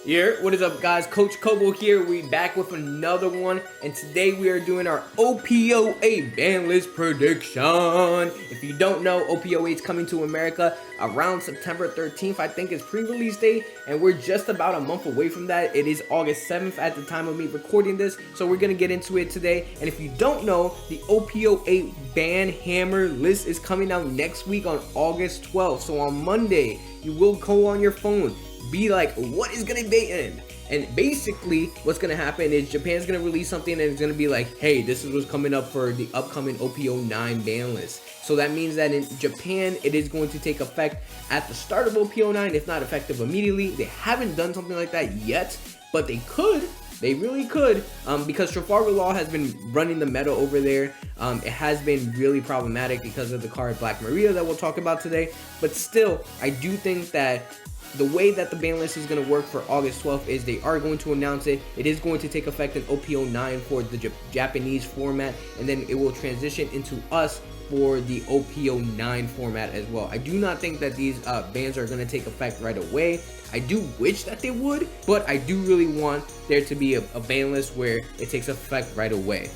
Here, what is up, guys? Coach Kobo here. We back with another one, and today we are doing our OPO8 ban list prediction. If you don't know, OPO8 is coming to America around September 13th. I think is pre-release date, and we're just about a month away from that. It is August 7th at the time of me recording this, so we're gonna get into it today. And if you don't know, the OPO8 ban hammer list is coming out next week on August 12th. So on Monday, you will go on your phone, be like, what is gonna be in? And basically what's gonna happen is Japan's gonna release something and it's gonna be like, hey, this is what's coming up for the upcoming OPO9 ban list. So that means that in Japan it is going to take effect at the start of OPO9, if not effective immediately. They haven't done something like that yet, but they could. They really could, because Trafalgar Law has been running the meta over there. It has been really problematic because of the card Black Maria that we'll talk about today. But still, I do think that the way that the ban list is going to work for August 12th is they are going to announce it. It is going to take effect in OPO9 for the Japanese format, and then it will transition into us for the OPO9 format as well. I do not think that these bans are going to take effect right away. I do wish that they would, but I do really want there to be a ban list where it takes effect right away.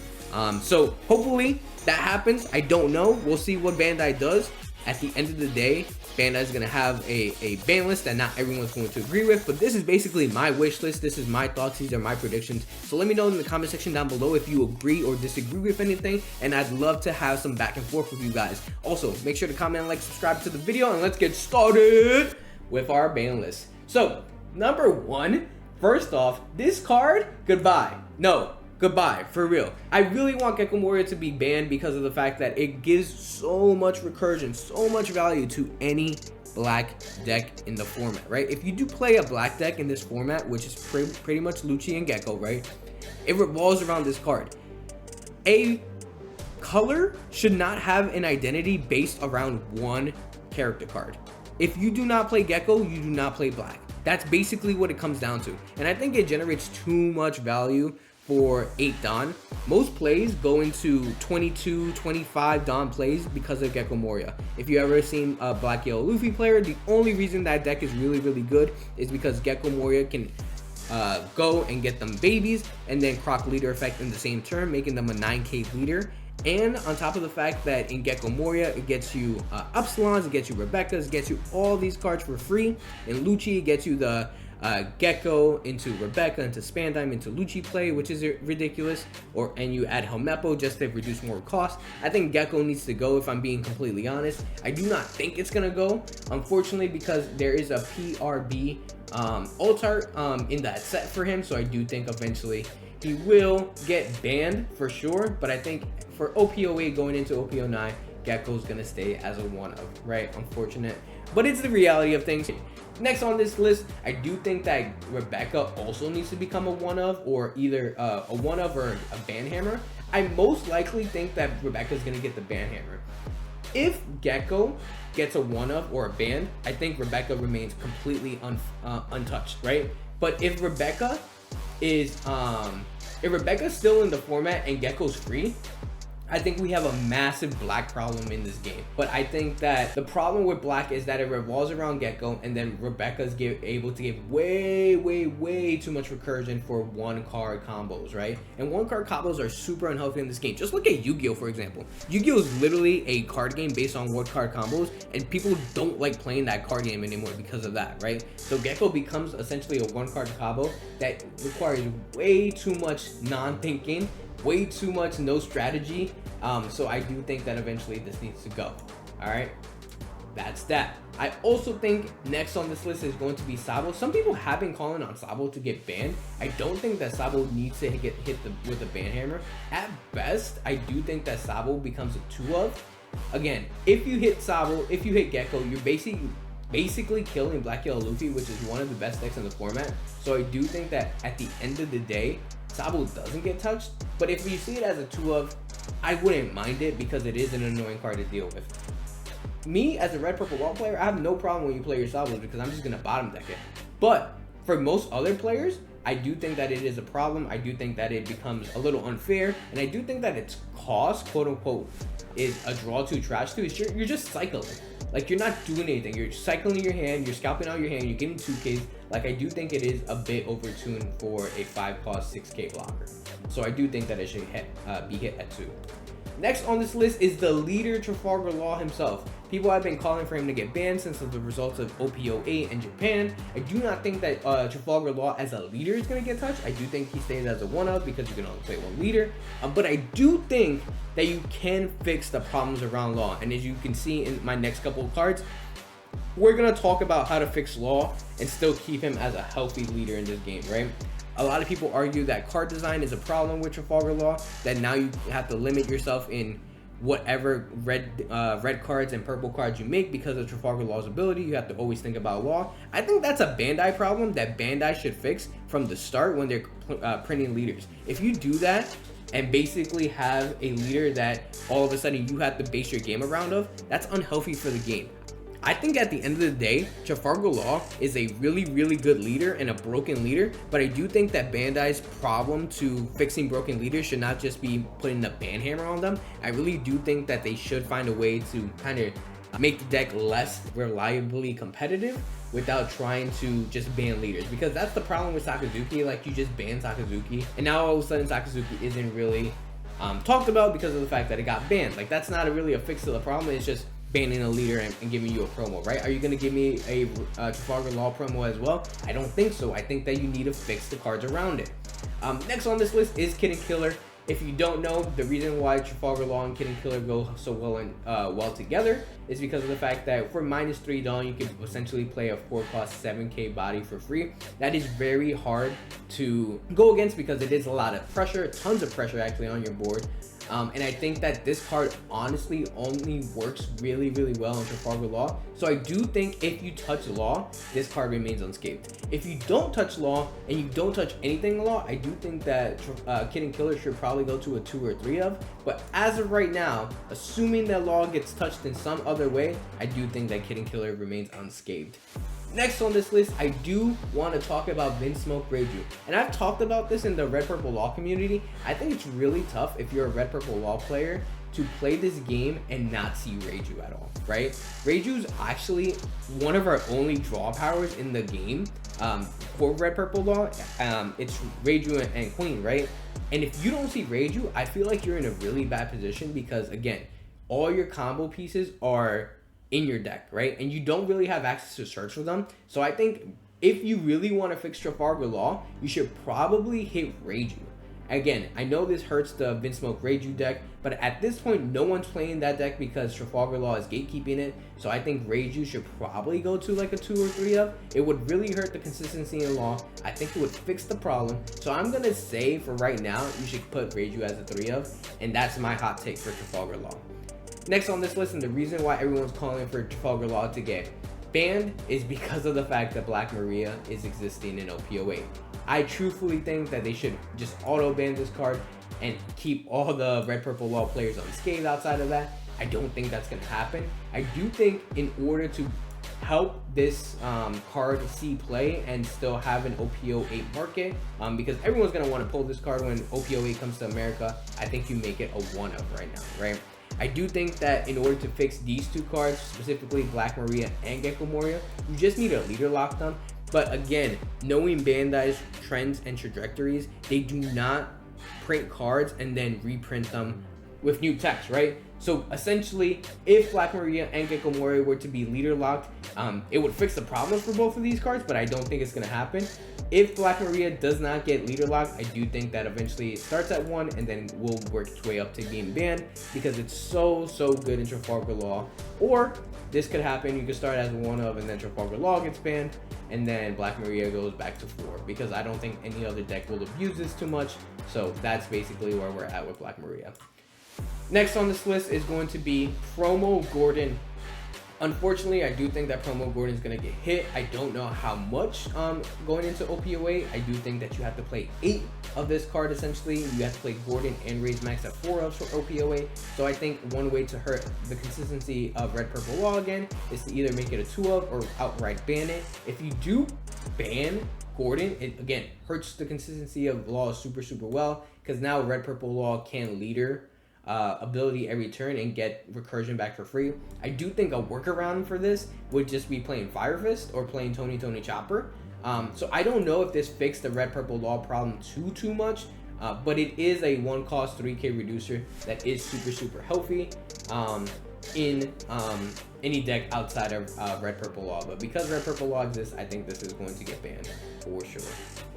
So hopefully that happens. I don't know. We'll see what Bandai does. At the end of the day, Bandai is going to have a ban list that not everyone's going to agree with, but this is basically my wish list. This is my thoughts. These are my predictions. So let me know in the comment section down below if you agree or disagree with anything, and I'd love to have some back and forth with you guys. Also, make sure to comment, like, subscribe to the video, and let's get started with our ban list. So, number one, first off, this card, goodbye. No. Goodbye, for real. I really want Gecko Moria to be banned because of the fact that it gives so much recursion, so much value to any black deck in the format, right? If you do play a black deck in this format, which is pretty much Lucci and Gecko, right? It revolves around this card. A color should not have an identity based around one character card. If you do not play Gecko, you do not play black. That's basically what it comes down to. And I think it generates too much value for 8 Dawn. Most plays go into 22, 25 Dawn plays because of Gecko Moria. If you ever seen a Black Yellow Luffy player, the only reason that deck is really good is because Gecko Moria can go and get them babies and then Croc leader effect in the same turn, making them a 9k leader. And on top of the fact that in Gecko Moria, it gets you Upsilons, it gets you Rebecca's, it gets you all these cards for free. In Lucci, it gets you the Gecko into Rebecca, into Spandime, into Lucci play, which is ridiculous. And you add Helmeppo just to reduce more cost. I think Gecko needs to go, if I'm being completely honest. I do not think it's gonna go, unfortunately, because there is a PRB alt art in that set for him. So I do think eventually he will get banned for sure. But I think for OPO8 going into OPO9, Gecko's gonna stay as a 1-of, right? Unfortunate, but it's the reality of things. Next on this list, I do think that Rebecca also needs to become a 1-of, or either a 1-of or a ban hammer. I most likely think that Rebecca's gonna get the ban hammer. If Gecko gets a 1-of or a ban, I think Rebecca remains completely untouched, right? But if Rebecca is if Rebecca's still in the format and Gecko's free, I think we have a massive black problem in this game. But I think that the problem with black is that it revolves around Gecko, and then Rebecca's able to give way too much recursion for one card combos, right? And one card combos are super unhealthy in this game. Just look at Yu-Gi-Oh, for example. Yu-Gi-Oh is literally a card game based on one card combos, and people don't like playing that card game anymore because of that, right? So Gecko becomes essentially a one card combo that requires way too much non-thinking, way too much no strategy. So I do think that eventually this needs to go. All right, that's that. I also think next on this list is going to be Sabo. Some people have been calling on Sabo to get banned. I don't think that Sabo needs to get hit with the ban hammer. At best, I do think that Sabo becomes a 2-of. Again, if you hit Sabo, if you hit Gecko, you're basically killing Black Yellow Luffy, which is one of the best decks in the format. So I do think that at the end of the day, Sabo doesn't get touched. But if you see it as a 2-of, I wouldn't mind it because it is an annoying card to deal with. Me, as a red purple wall player, I have no problem when you play your Sabos because I'm just going to bottom deck it. But for most other players, I do think that it is a problem. I do think that it becomes a little unfair. And I do think that its cost, quote unquote, is a draw 2, trash 2. You're just cycling. like you're not doing anything. You're cycling your hand, you're scalping out your hand, you're getting 2Ks. Like I do think it is a bit overtuned for a 5-cost 6K blocker. So I do think that it should be hit at 2. Next on this list is the leader Trafalgar Law himself. People have been calling for him to get banned since of the results of OPO8 in Japan. I do not think that Trafalgar Law as a leader is going to get touched. I do think he stays as a 1-of because you can only play one leader. But I do think that you can fix the problems around Law. And as you can see in my next couple of cards, we're going to talk about how to fix Law and still keep him as a healthy leader in this game, right? A lot of people argue that card design is a problem with Trafalgar Law, that now you have to limit yourself in whatever red cards and purple cards you make because of Trafalgar Law's ability. You have to always think about Law. I think that's a Bandai problem that Bandai should fix from the start when they're printing leaders. If you do that and basically have a leader that all of a sudden you have to base your game around of, that's unhealthy for the game. I think at the end of the day, Trafalgar Law is a really, really good leader and a broken leader, but I do think that Bandai's problem to fixing broken leaders should not just be putting the ban hammer on them. I really do think that they should find a way to kind of make the deck less reliably competitive without trying to just ban leaders, because that's the problem with Sakazuki. Like, you just ban Sakazuki and now all of a sudden Sakazuki isn't really talked about because of the fact that it got banned. Like, that's not really a fix to the problem. It's just banning a leader and giving you a promo, right? Are you going to give me a Trafalgar Law promo as well? I don't think so. I think that you need to fix the cards around it. Next on this list is Kid and Killer. If you don't know, the reason why Trafalgar Law and Kid and Killer go so well together is because of the fact that for -3 Dawn, you can essentially play a 4-cost 7K body for free. That is very hard to go against because it is a lot of pressure, tons of pressure actually on your board. And I think that this card honestly only works really, really well in Trafalgar Law. So I do think if you touch Law, this card remains unscathed. If you don't touch Law and you don't touch anything in Law, I do think that Kid and Killer should probably go to a 2 or 3 of. But as of right now, assuming that Law gets touched in some other way, I do think that Kid and Killer remains unscathed. Next on this list, I do want to talk about Vinsmoke Reiju. And I've talked about this in the Red Purple Law community. I think it's really tough if you're a Red Purple Law player to play this game and not see Reiju at all, right? Reiju's actually one of our only draw powers in the game for Red Purple Law. It's Reiju and Queen, right? And if you don't see Reiju, I feel like you're in a really bad position because, again, all your combo pieces are in your deck, right? And you don't really have access to search for them. So I think if you really want to fix Trafalgar Law, you should probably hit Reiju. Again, I know this hurts the Vinsmoke Reiju deck, but at this point, no one's playing that deck because Trafalgar Law is gatekeeping it. So I think Reiju should probably go to like a 2 or 3 of. It would really hurt the consistency in Law. I think it would fix the problem. So I'm going to say for right now, you should put Reiju as a 3 of. And that's my hot take for Trafalgar Law. Next on this list, and the reason why everyone's calling for Trafalgar Law to get banned is because of the fact that Black Maria is existing in OPO8. I truthfully think that they should just auto ban this card and keep all the Red Purple Law players unscathed outside of that. I don't think that's going to happen. I do think in order to help this card see play and still have an OPO8 market, because everyone's going to want to pull this card when OPO8 comes to America, I think you make it a 1 of right now, right? I do think that in order to fix these 2 cards, specifically Black Maria and Gecko Moria, you just need a leader lock them. But again, knowing Bandai's trends and trajectories, they do not print cards and then reprint them with new text, right? So essentially, if Black Maria and Gecko Moria were to be leader locked, it would fix the problems for both of these cards, but I don't think it's going to happen. If Black Maria does not get leader locked, I do think that eventually it starts at 1 and then will work its way up to being banned because it's so good in Trafalgar Law. Or this could happen, you could start as a 1 of and then Trafalgar Law gets banned and then Black Maria goes back to 4 because I don't think any other deck will abuse this too much. So that's basically where we're at with Black Maria. Next on this list is going to be Promo Gordon. Unfortunately, I do think that Promo Gordon is going to get hit. I don't know how much going into OPO8. I do think that you have to play 8 of this card essentially. You have to play Gordon and raise max at 4 of for OPO8. So I think one way to hurt the consistency of Red Purple Law again is to either make it a 2 of or outright ban it. If you do ban Gordon, it again hurts the consistency of Law super well because now Red Purple Law can leader ability every turn and get recursion back for free. I do think a workaround for this would just be playing Fire Fist or playing Tony Chopper. So I don't know if this fixed the red purple law problem too much, but it is a 1 cost 3k reducer that is super healthy in any deck outside of red purple law. But because red purple law exists, I think this is going to get banned for sure.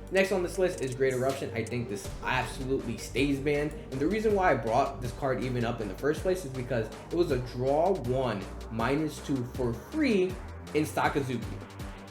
Next on this list is Great Eruption. I think this absolutely stays banned. And the reason why I brought this card even up in the first place is because it was a draw 1 -2 for free in Sakazuki.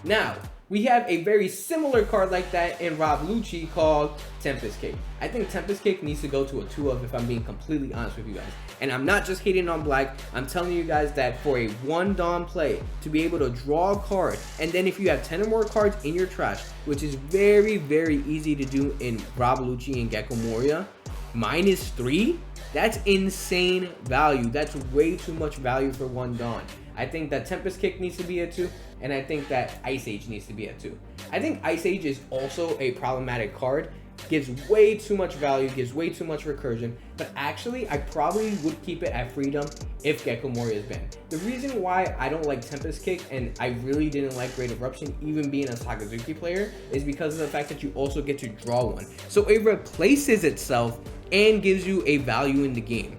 Now, we have a very similar card like that in Rob Lucci called Tempest Cake. I think Tempest Cake needs to go to a 2-of if I'm being completely honest with you guys. And I'm not just hating on black, I'm telling you guys that for a 1 Dawn play, to be able to draw a card, and then if you have 10 or more cards in your trash, which is very easy to do in Rob Lucci and Gecko Moria, -3, that's insane value. That's way too much value for 1 Dawn. I think that Tempest Kick needs to be a 2, and I think that Ice Age needs to be a 2. I think Ice Age is also a problematic card. Gives way too much value, gives way too much recursion, but actually I probably would keep it at Freedom if Gecko Moria is banned. The reason why I don't like Tempest Kick and I really didn't like Great Eruption, even being a Sakazuki player, is because of the fact that you also get to draw 1. So it replaces itself and gives you a value in the game.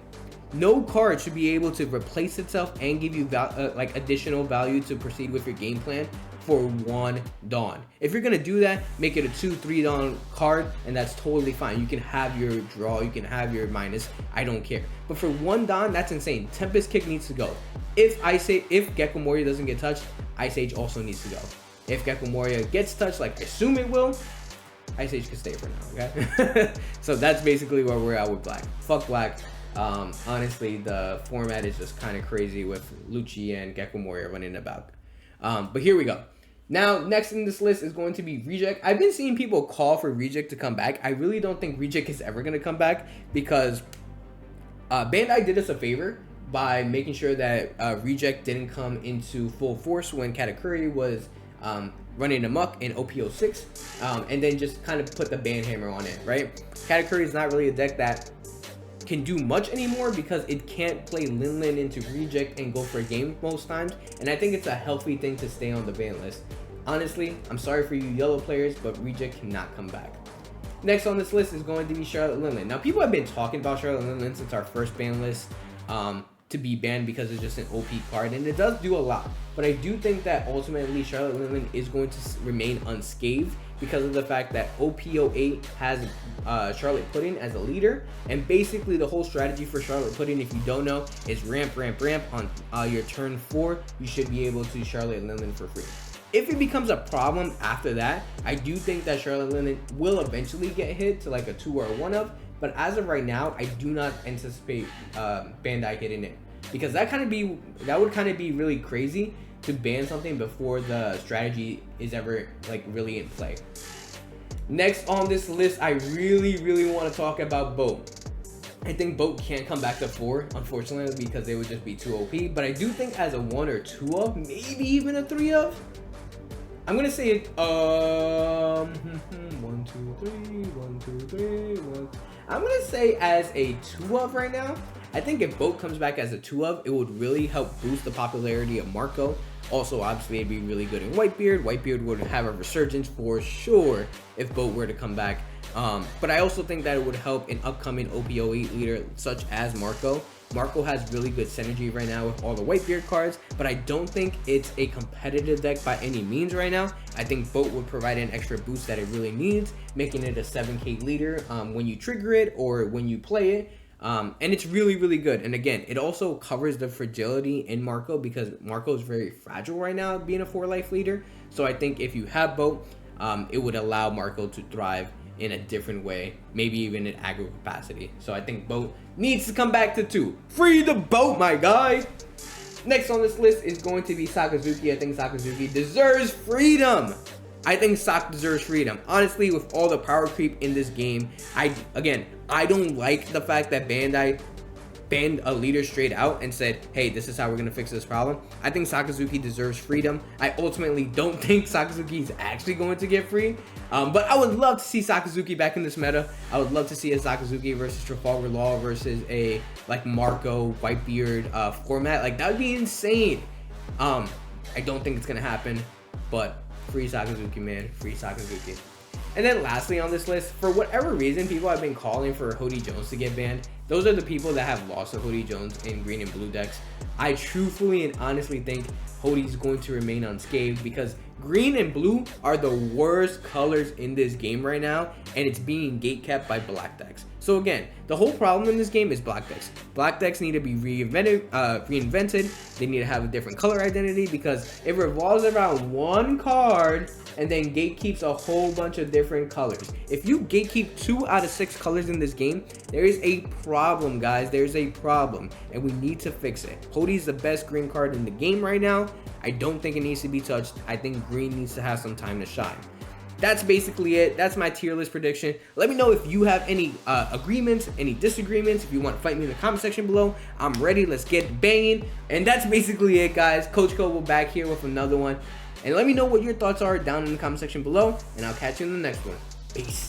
No card should be able to replace itself and give you like additional value to proceed with your game plan for 1 Dawn. If you're gonna do that, make it a 2-3 Dawn card, and that's totally fine. You can have your draw, you can have your minus, I don't care. But for 1 Dawn, that's insane. Tempest Kick needs to go. If Gecko Moria doesn't get touched, Ice Age also needs to go. If Gecko Moria gets touched, like I assume it will, Ice Age can stay for now, okay? So that's basically where we're at with black. Fuck black. Honestly, the format is just kind of crazy with Lucci and Gecko Moria running about. But here we go. Now, next in this list is going to be Reject. I've been seeing people call for Reject to come back. I really don't think Reject is ever going to come back because Bandai did us a favor by making sure that Reject didn't come into full force when Katakuri was running amok in OP06, and then just kind of put the ban hammer on it, right? Katakuri is not really a deck that can do much anymore because it can't play Lin Lin into Reject and go for a game most times, and I think it's a healthy thing to stay on the ban list. Honestly, I'm sorry for you yellow players, but Reject cannot come back. Next on this list is going to be Charlotte Lin Lin. Now, people have been talking about Charlotte Lin Lin since our first ban list to be banned because it's just an OP card, and it does do a lot, but I do think that ultimately Charlotte Lin Lin is going to remain unscathed because of the fact that OP08 has Charlotte Pudding as a leader, and basically the whole strategy for Charlotte Pudding, if you don't know, is ramp on your turn 4. You should be able to Charlotte Lin Lin for free. If it becomes a problem after that, I do think that Charlotte Lin Lin will eventually get hit to like a 2 or a 1-of, but as of right now, I do not anticipate Bandai hitting it, because that would kind of be really crazy to ban something before the strategy is ever like really in play. Next on this list, I really want to talk about Boat. I think Boat can't come back to 4, unfortunately, because they would just be too OP. But I do think as a 1 or 2-of, maybe even a 3-of, I'm gonna say it. 1, 2, 3, 1, 2, 3, 1. I'm gonna say as a 2-of right now. I think if Boat comes back as a 2-of, it would really help boost the popularity of Marco. Also, obviously, it'd be really good in Whitebeard. Whitebeard would have a resurgence for sure if Boat were to come back. But I also think that it would help an upcoming OP08 leader such as Marco. Marco has really good synergy right now with all the Whitebeard cards, but I don't think it's a competitive deck by any means right now. I think Boat would provide an extra boost that it really needs, making it a 7k leader when you trigger it or when you play it. And it's really good. And again, it also covers the fragility in Marco because Marco is very fragile right now being a 4-life leader. So I think if you have Boat, it would allow Marco to thrive in a different way, maybe even in aggro capacity. So I think Boat needs to come back to 2. Free the Boat, my guy! Next on this list is going to be Sakazuki. I think Sakazuki deserves freedom. I think Sak deserves freedom. Honestly, with all the power creep in this game, I don't like the fact that Bandai banned a leader straight out and said, hey, this is how we're going to fix this problem. I think Sakazuki deserves freedom. I ultimately don't think Sakazuki is actually going to get free. But I would love to see Sakazuki back in this meta. I would love to see a Sakazuki versus Trafalgar Law versus a like Marco Whitebeard format. Like, that would be insane. I don't think it's going to happen, but free Sakazuki, man. Free Sakazuki. And then lastly on this list, for whatever reason, people have been calling for Hody Jones to get banned. Those are the people that have lost to Hody Jones in green and blue decks. I truthfully and honestly think Hody's going to remain unscathed because green and blue are the worst colors in this game right now, and it's being gatekept by black decks. So again, the whole problem in this game is black decks. Black decks need to be reinvented. They need to have a different color identity because it revolves around one card and then gatekeeps a whole bunch of different colors. If you gatekeep 2 out of 6 colors in this game, there is a problem, guys. There's a problem, and we need to fix it. Hody's the best green card in the game right now. I don't think it needs to be touched. I think green needs to have some time to shine. That's basically it. That's my tier list prediction. Let me know if you have any agreements, any disagreements. If you want to fight me in the comment section below, I'm ready. Let's get banging. And that's basically it, guys. Coach Kobo back here with another one. And let me know what your thoughts are down in the comment section below, and I'll catch you in the next one. Peace.